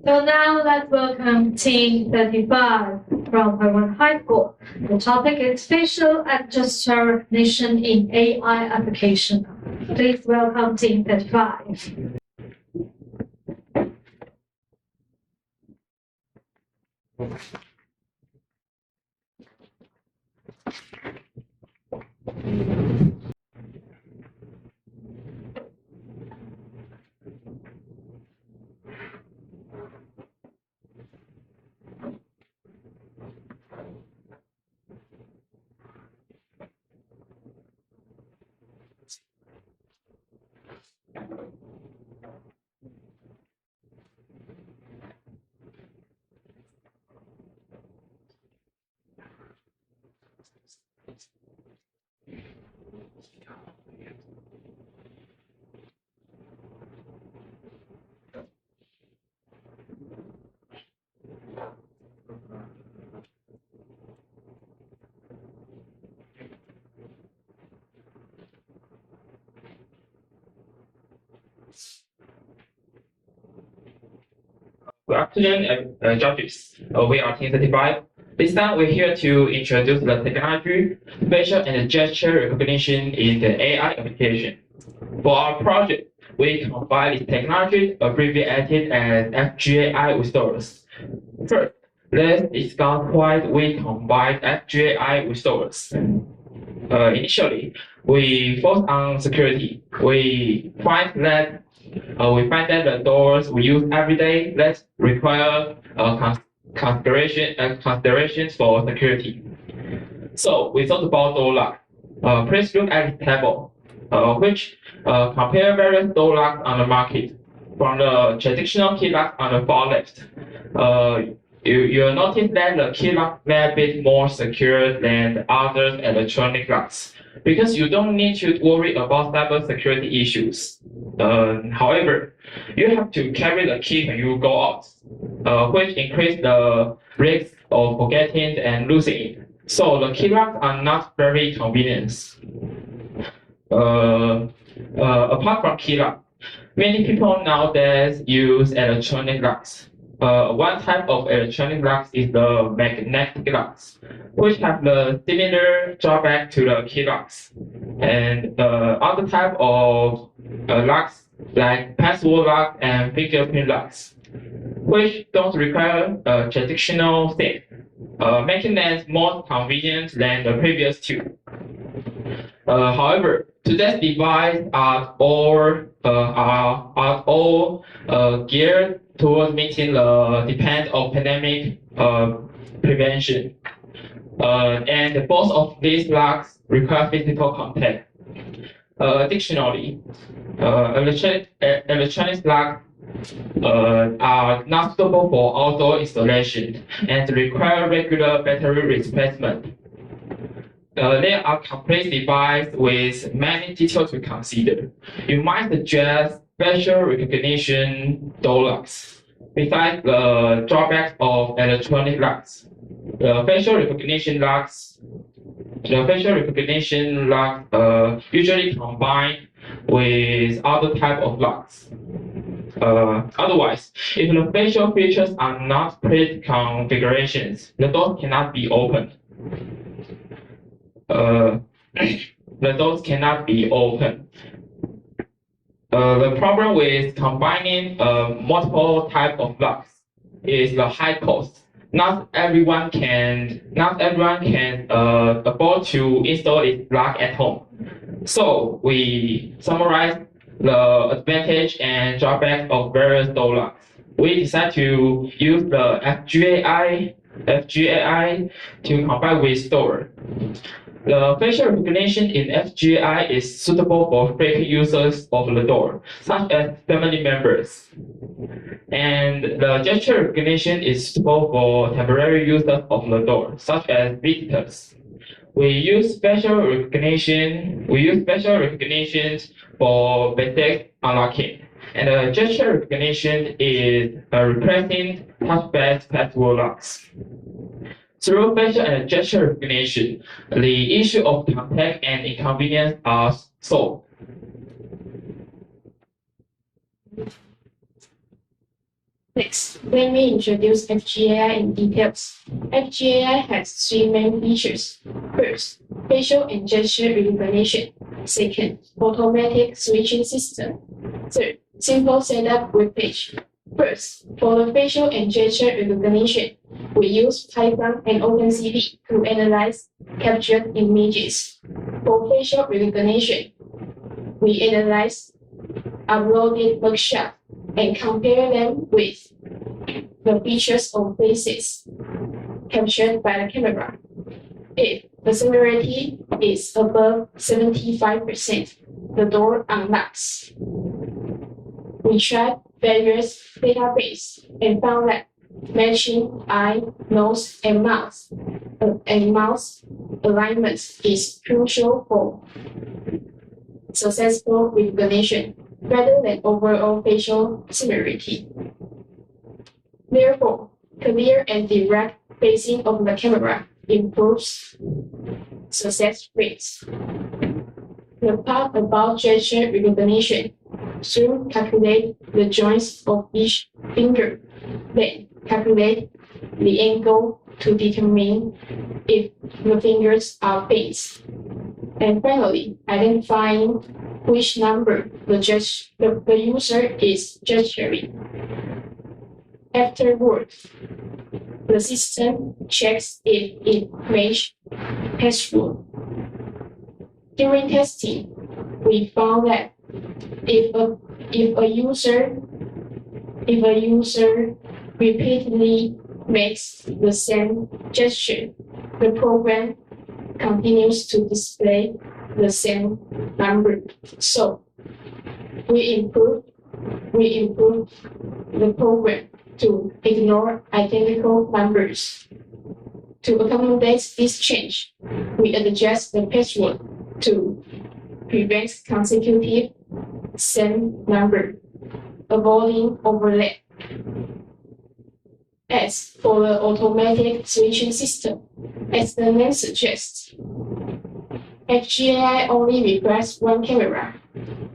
So now let's welcome Team 35 from Taiwan High School. The topic is facial and gesture recognition in AI application. Please welcome Team 35. Good afternoon, judges. We are Team 35. This time we're here to introduce the technology, facial and gesture recognition in the AI application. For our project, we combine this technology abbreviated as FGAI with stores. First, let's discuss why we combine FGAI with stores. Initially, we focus on security. We find that the doors we use every day that require considerations for security. So we thought about door lock. Please look at the table, which compare various door locks on the market. From the traditional key lock on the far left, you'll notice that the key lock may be more secure than other electronic locks because you don't need to worry about cyber security issues. However, you have to carry the key when you go out, which increase the risk of forgetting and losing it. So the key locks are not very convenient. Apart from key lock, many people nowadays use electronic locks. One type of electronic locks is the magnetic locks, which have the similar drawback to the key locks. And other type of locks like password lock and fingerprint locks, which don't require traditional safe, making them more convenient than the previous two. However, today's devices are all geared towards meeting the demand of pandemic prevention. And both of these locks require physical contact. Additionally, electronic locks are not suitable for outdoor installation and require regular battery replacement. They are complex devices with many details to consider. You might suggest facial recognition door locks. Besides the drawbacks of electronic locks, the facial recognition locks usually combined with other type of locks. Otherwise, if the facial features are not pre-configurations, the door cannot be opened. The doors cannot be opened. The problem with combining multiple types of locks is the high cost. Not everyone can afford to install this lock at home. So we summarize the advantage and drawbacks of various door locks. We decide to use the FGAI to combine with store. The facial recognition in FGI is suitable for frequent users of the door, such as family members. And the gesture recognition is suitable for temporary users of the door, such as visitors. We use facial recognition for basic unlocking. And the gesture recognition is replacing touch-based password locks. Through facial and gesture recognition, the issue of contact and inconvenience are solved. Next, let me introduce FGAI in details. FGAI has three main features. First, facial and gesture recognition. Second, automatic switching system. Third, simple setup web page. First, for the facial and gesture recognition, we use Python and OpenCV to analyze captured images. For facial recognition, we analyze uploaded mugshots and compare them with the features of faces captured by the camera. If the similarity is above 75%, the door unlocks. We tried various databases and found that matching eye, nose, and mouth alignment is crucial for successful recognition rather than overall facial similarity. Therefore, clear and direct facing of the camera improves success rates. The part about gesture recognition soon calculate the joints of each finger, then calculate the angle to determine if the fingers are bent. And finally, identifying which number the user is gesturing. Afterwards, the system checks if it matches password. During testing, we found that if a user repeatedly makes the same gesture, the program continues to display the same number. So we improve the program to ignore identical numbers. To accommodate this change, we adjust the password to prevent consecutive same number, avoiding overlap. As for the automatic switching system, as the name suggests, FGAI only requires one camera.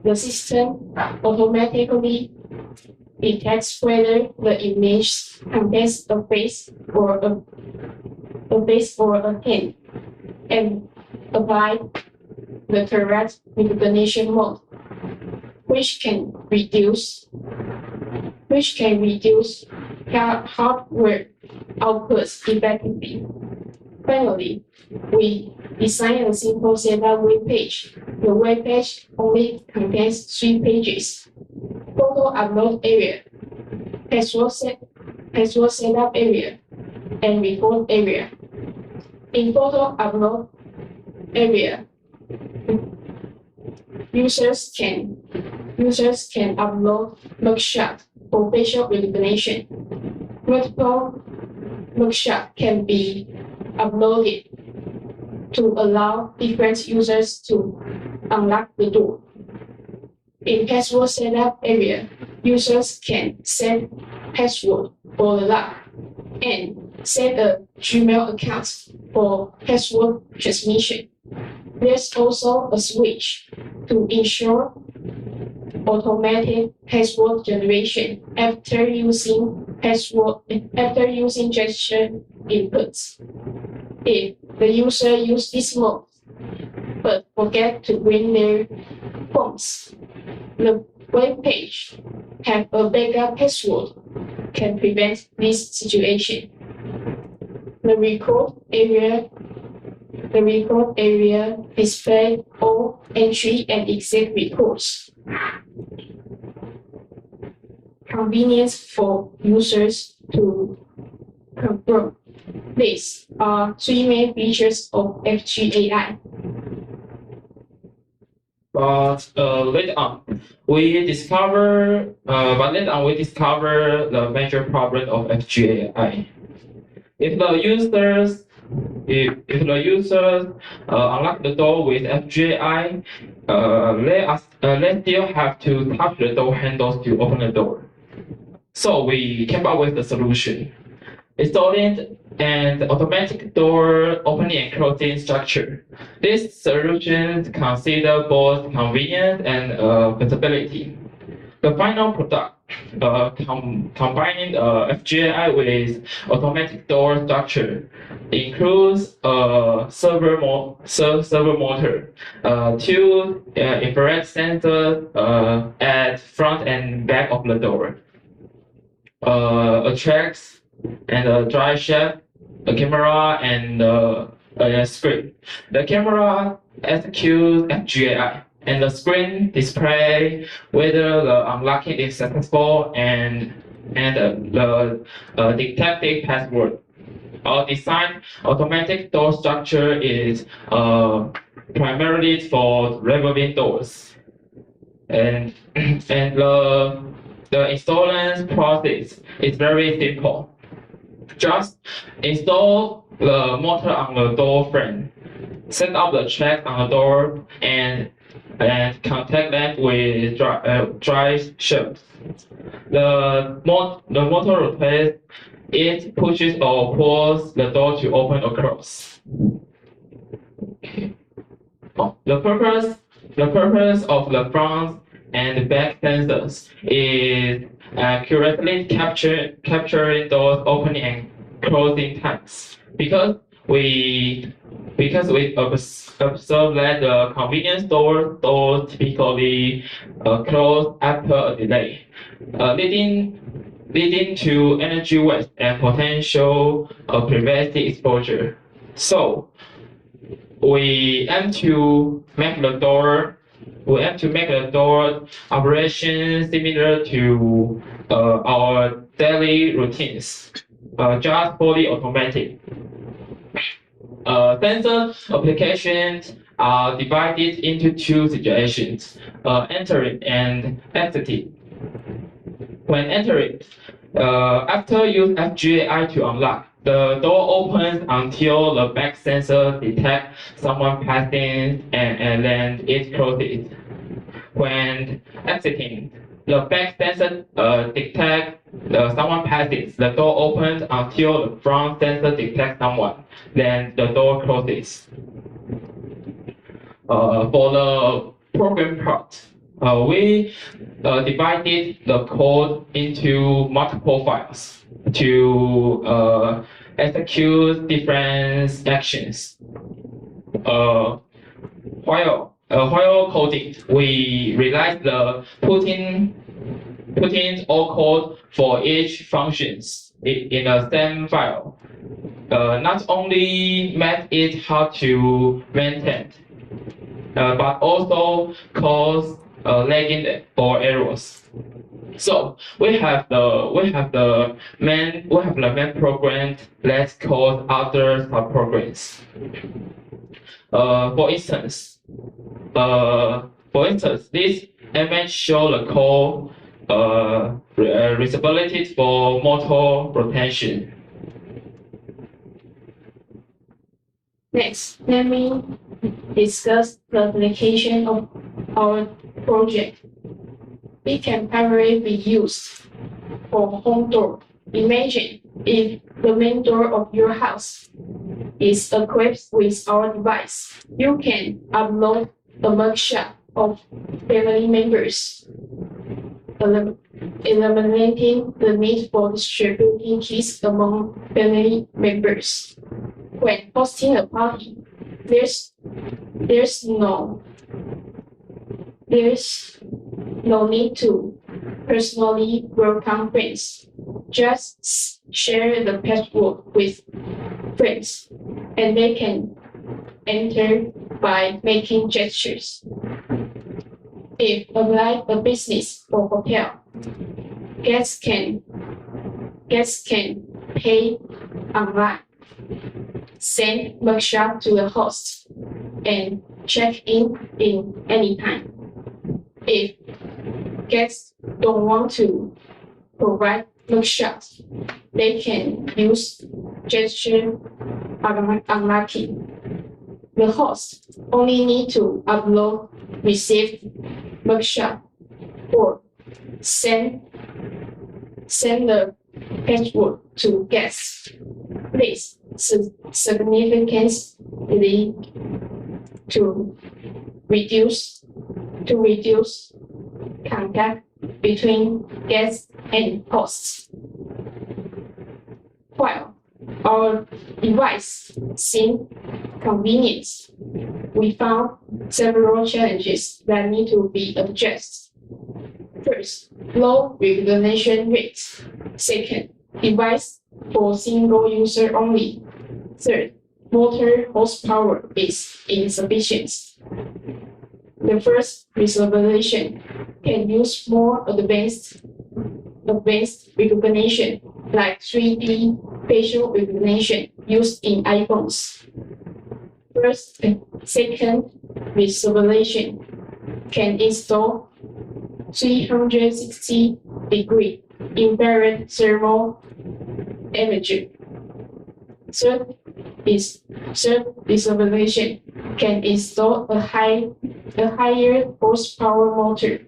The system automatically detects whether the image contains a face or a hand, and apply the correct recognition mode, which can reduce hardware outputs effectively. Finally, we designed a simple setup web page. The web page only contains 3 pages: photo upload area, password setup area, and record area. In photo upload area, users can upload mugshot for facial recognition. Multiple mugshot can be uploaded to allow different users to unlock the door. In password setup area, users can set password for the lock and set a Gmail account for password transmission. There's also a switch to ensure automatic password generation after using gesture inputs. If the user uses this mode but forget to bring their phones, the web page have a backup password can prevent this situation. The record area displays all entry and exit records. Convenience for users to confirm. These are 3 main features of FGAI. But later on, we discover the major problem of FGAI. If the users unlock the door with FGAI, they still have to touch the door handles to open the door. So we came up with the solution. Installing an automatic door opening and closing structure. This solution considers both convenience and feasibility. The final product combining FGAI with automatic door structure includes a server motor, two infrared sensors at front and back of the door, a tracks and a drive shaft, a camera and a screen. The camera executes FGAI, and the screen display whether the unlocking is successful and the detected password. Our design automatic door structure is primarily for revolving doors, and the installation process is very simple. Just install the motor on the door frame, set up the track on the door, and contact them with drive shafts. The motor rotates. It pushes or pulls the door to open or close. The purpose of the front and back sensors is accurately capturing doors opening and closing times. Because we observe that the convenience doors typically close after a delay, leading to energy waste and potential privacy exposure. So we aim to make the door operation similar to our daily routines, just fully automatic. Sensor applications are divided into two situations: entering and exiting. When entering, after use FGAI to unlock, the door opens until the back sensor detects someone passing and then it closes. When exiting, the back sensor detects someone passes. The door opens until the front sensor detects someone, then the door closes. For the program part, we divided the code into multiple files to execute different actions. While coding, we realize the putting all code for each functions in a same file. Not only made it hard to maintain, but also cause lagging or errors. So we have the main program. Let's code other subprograms. For instance, this image shows the code responsibility for motor rotation. Next, let me discuss the application of our project. It can primarily be used for home door. Imagine if the main door of your house is equipped with our device. You can upload a mugshot of family members, eliminating the need for distributing keys among family members. When hosting a party, there's no need to personally welcome friends. Just share the password with friends, and they can enter by making gestures. If like a business or hotel, guests can pay online, send mugshot to the host, and check in anytime. If guests don't want to provide mugshots, they can use gesture unlocking. The host only need to upload received mugshot or send the password to guests. Please significantly to reduce contact between guests and hosts. While our device seemed convenient, we found several challenges that need to be addressed. First, low recognition rates. Second, device for single user only. Third, motor horsepower is insufficient. The first visualization can use more advanced recognition like 3D facial recognition used in iPhones. First and second visualization can install 360-degree infrared thermal imaging. Third visualization can install a higher horsepower motor.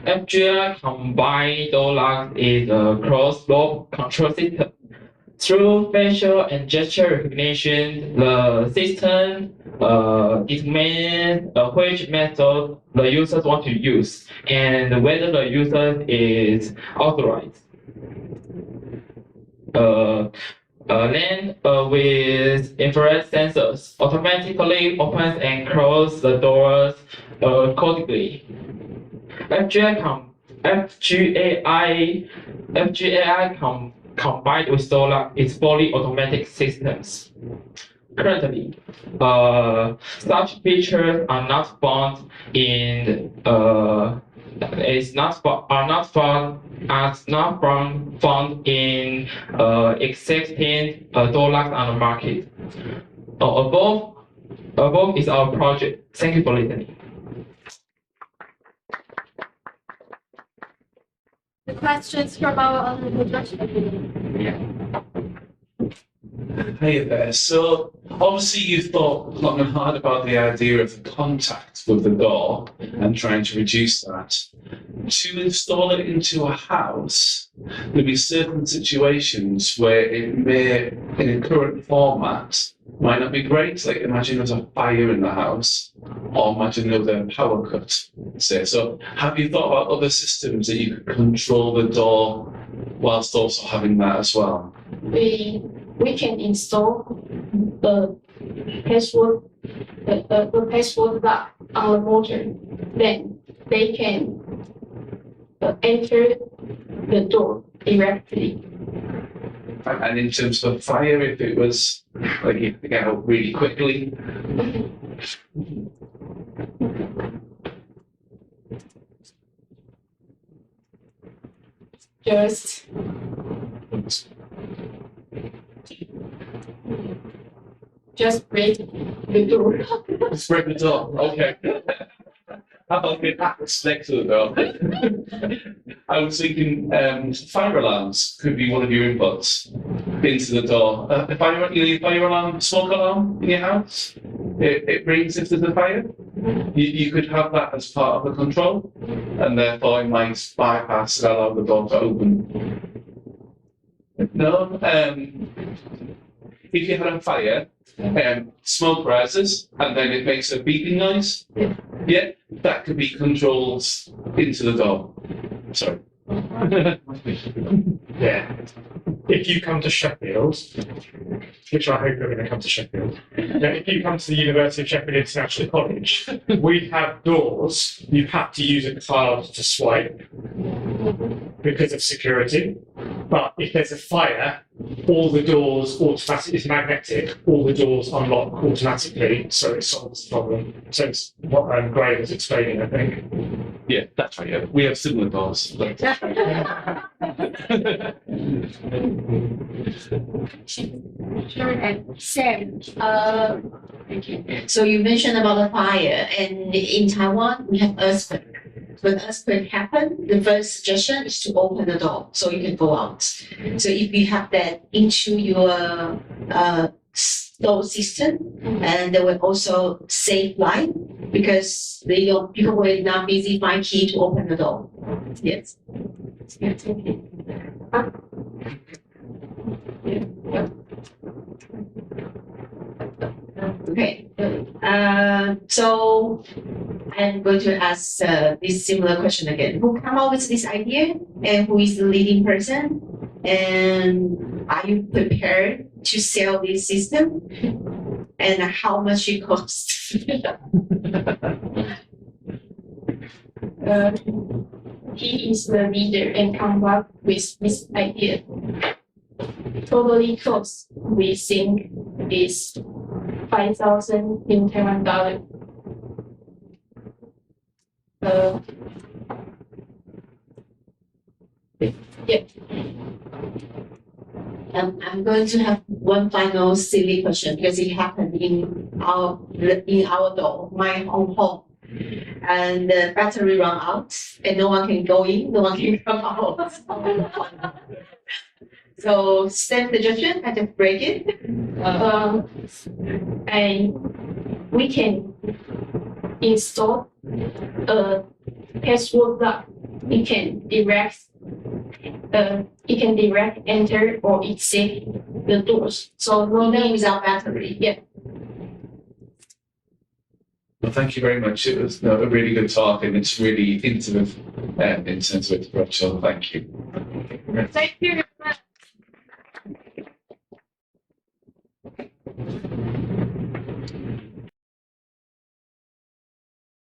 FGI combined door lock is a closed-loop control system. Through facial and gesture recognition, the system determines which method the users want to use and whether the user is authorized. Then, with infrared sensors, automatically opens and closes the doors accordingly. FGAI combined with solar is fully automatic systems. Currently, such features are not found in existing door locks on the market. Above is our project. Thank you for listening. The questions from our honorable judges. Hey there. So obviously you thought long and hard about the idea of the contact with the door and trying to reduce that. To install it into a house, there'll be certain situations where it may, in a current format, might not be great. Like imagine there's a fire in the house, or imagine there's a power cut, say. So have you thought about other systems that you could control the door whilst also having that as well? We can install the password lock on the motor. Then they can enter the door directly. And in terms of fire, if it was like you could get out really quickly. Just break the door. Just break the door. Okay. How about the axe next to the door? I was thinking fire alarms could be one of your inputs into the door. Fire alarm, smoke alarm in your house. It rings if there's a fire. You could have that as part of the control, and therefore it might bypass and allow the door to open. No, if you had a fire, smoke rises and then it makes a beeping noise. Yeah, that could be controlled into the door. Sorry. Yeah. If you come to Sheffield, which I hope you're going to come to Sheffield, if you come to the University of Sheffield International College, we have doors you have to use a card to swipe because of security. But if there's a fire, all the doors automatically, it's magnetic, all the doors unlock automatically, so it solves the problem. So it's what Gray was explaining, I think. Yeah, that's right. Yeah. We have similar doors. Sure, and Sam, so you mentioned about the fire, and in Taiwan we have earthquake. When earthquake happen, the first suggestion is to open the door so you can go out. So if you have that into your door system, and they will also save life because people will not busy find key to open the door. Yes. Okay. So I'm going to ask this similar question again. Who came up with this idea and who is the leading person? And are you prepared to sell this system? And how much it costs? He is the leader and come up with this idea. Totally cost we think is 5,000 in Taiwan dollar. I'm going to have one final silly question because it happened in our door, my own home. And the battery run out and no one can go in, no one can come out. So STEM suggestion, I just break it. And we can install a password lock. It can direct enter or exit the doors. So no Even need. without battery. Yeah. Well, thank you very much. It was a really good talk, and it's really innovative in terms of its approach. So thank you. Thank you.